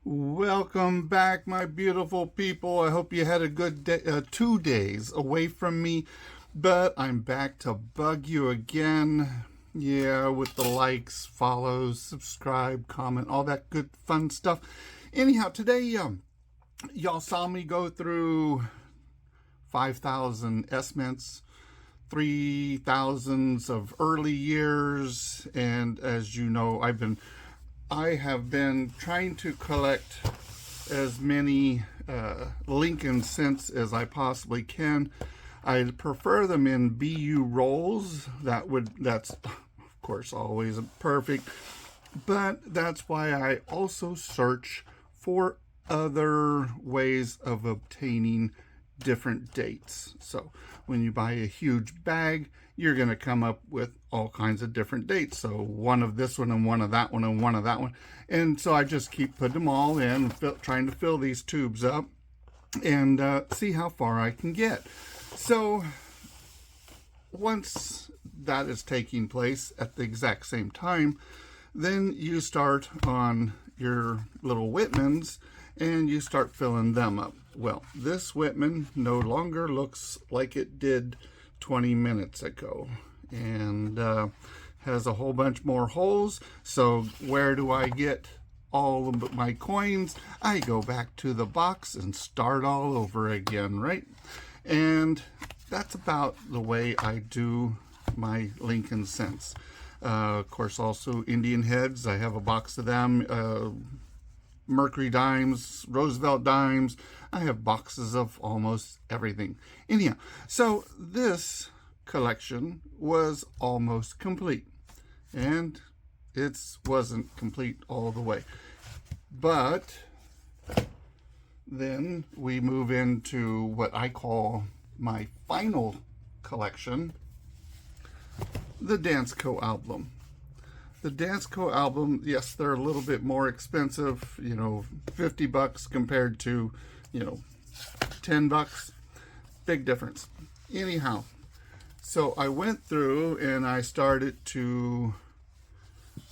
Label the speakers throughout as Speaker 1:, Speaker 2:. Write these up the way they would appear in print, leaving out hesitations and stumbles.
Speaker 1: Welcome back, my beautiful people. I hope you had a good day, 2 days away from me, but I'm back to bug you again. Yeah, with the likes, follows, subscribe, comment, all that good fun stuff. Anyhow, today, y'all saw me go through 5,000 S-mints, 3,000s of early years, and as you know, I have been trying to collect as many Lincoln cents as I possibly can. I prefer them in BU rolls. That's of course always perfect, but that's why I also search for other ways of obtaining different dates. So when you buy a huge bag, you're going to come up with all kinds of different dates. So one of this one and one of that one and one of that one. And so I just keep putting them all in, trying to fill these tubes up and see how far I can get. So once that is taking place at the exact same time, then you start on your little Whitmans and you start filling them up. Well, this Whitman no longer looks like it did 20 minutes ago, and has a whole bunch more holes. So where do I get all of my coins? I go back to the box and start all over again, right? And that's about the way I do my Lincoln cents. Of course, also Indian heads. I have a box of them. Mercury dimes, Roosevelt dimes. I have boxes of almost everything. Anyhow, so this collection was almost complete, and it wasn't complete all the way. But then we move into what I call my final collection, the Dansco album. The Dansco album, yes, they're a little bit more expensive, $50 compared to, $10. Big difference. Anyhow, so I went through and I started to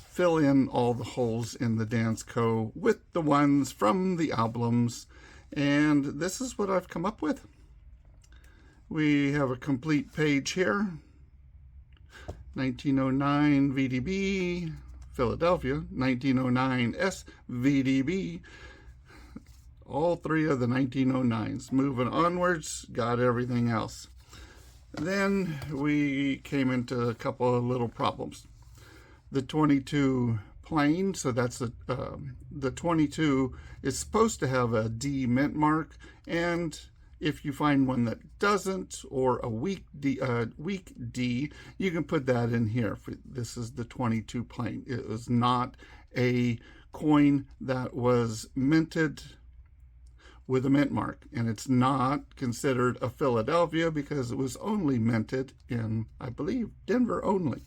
Speaker 1: fill in all the holes in the Dansco with the ones from the albums, and this is what I've come up with. We have a complete page here. 1909 VDB, Philadelphia, 1909 SVDB, all three of the 1909s. Moving onwards, got everything else. Then we came into a couple of little problems. The 22 plain, so that's the 22 is supposed to have a D mint mark, and if you find one that doesn't, or a weak D, you can put that in here. This is the 22 plain. It was not a coin that was minted with a mint mark, and it's not considered a Philadelphia because it was only minted in, I believe, Denver only.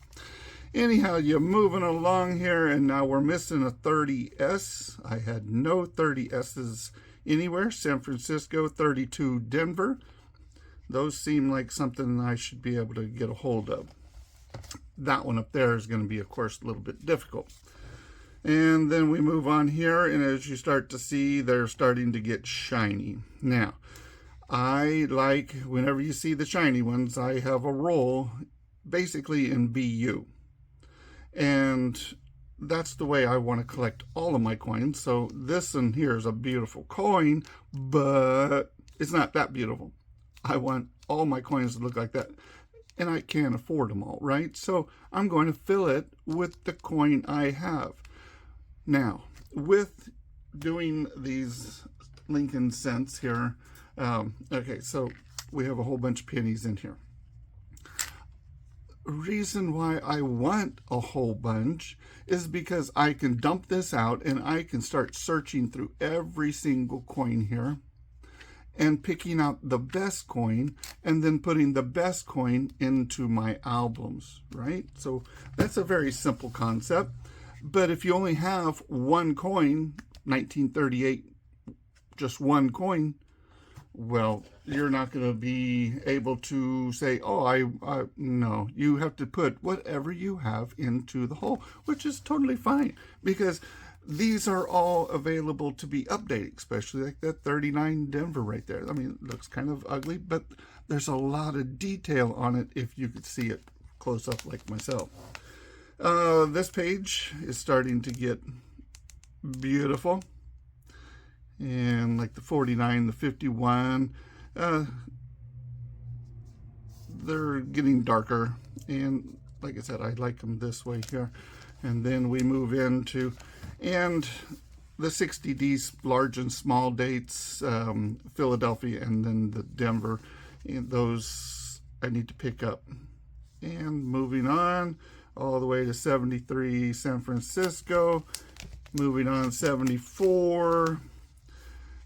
Speaker 1: Anyhow, you're moving along here, and now we're missing a 30S. I had no 30S's anywhere. San Francisco, 32 Denver. Those seem like something I should be able to get a hold of. That one up there is going to be, of course, a little bit difficult. And then we move on here, and as you start to see, they're starting to get shiny. Now, I like, whenever you see the shiny ones, I have a roll basically in BU. And that's the way I want to collect all of my coins. So this one here is a beautiful coin, but it's not that beautiful. I want all my coins to look like that, and I can't afford them all, right? So I'm going to fill it with the coin I have. Now, with doing these Lincoln cents here, okay, so we have a whole bunch of pennies in here. Reason why I want a whole bunch is because I can dump this out and I can start searching through every single coin here and picking out the best coin and then putting the best coin into my albums, right? So that's a very simple concept. But if you only have one coin, 1938, just one coin, well, you're not going to be able to say, oh, no. You have to put whatever you have into the hole, which is totally fine, because these are all available to be updated, especially like that 39 Denver right there. I mean, it looks kind of ugly, but there's a lot of detail on it if you could see it close up like myself. This page is starting to get beautiful. And like the 49, the 51, they're getting darker. And like I said, I like them this way here. And then we move into, and the 60D large and small dates, Philadelphia and then the Denver, and those I need to pick up. And moving on all the way to 73 San Francisco, moving on 74,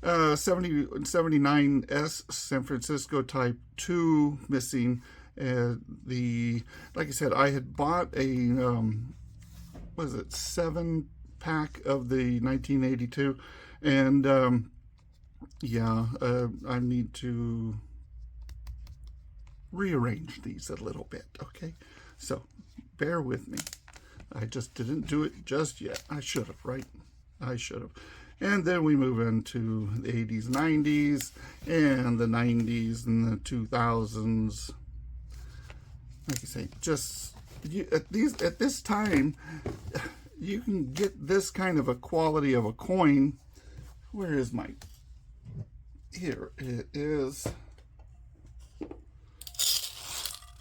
Speaker 1: 79S San Francisco Type 2 missing. Like I said, I had bought a, what is it, 7-pack of the 1982, and yeah, I need to rearrange these a little bit, okay? So bear with me. I just didn't do it just yet. I should have, right? I should have. And then we move into the 80s, 90s, and the 90s and the 2000s. Like I say, just at this time, you can get this kind of a quality of a coin. Where is my? Here it is.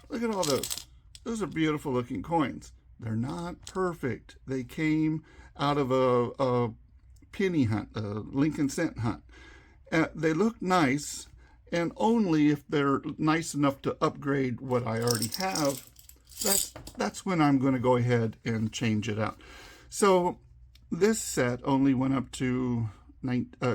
Speaker 1: Look at all those. Those are beautiful looking coins. They're not perfect. They came out of a penny hunt, a Lincoln cent hunt. They look nice, and only if they're nice enough to upgrade what I already have, that's when I'm going to go ahead and change it out. So this set only went up to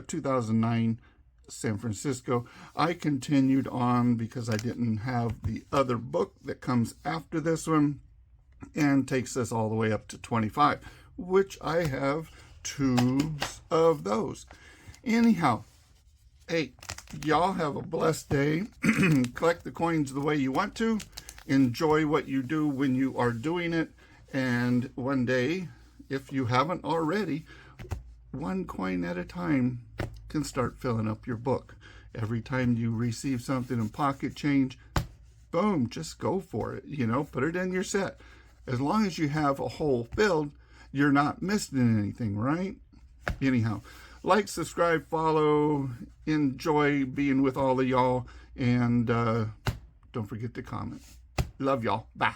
Speaker 1: 2009 San Francisco. I continued on because I didn't have the other book that comes after this one, and takes us all the way up to 25, which I have tubes of those. Anyhow, hey, y'all have a blessed day. Collect the coins the way you want to. Enjoy what you do when you are doing it. And one day, if you haven't already, one coin at a time can start filling up your book. Every time you receive something in pocket change, boom, just go for it. You know, put it in your set. As long as you have a hole filled, you're not missing anything, right? Anyhow, like, subscribe, follow, enjoy being with all of y'all, and don't forget to comment. Love y'all. Bye.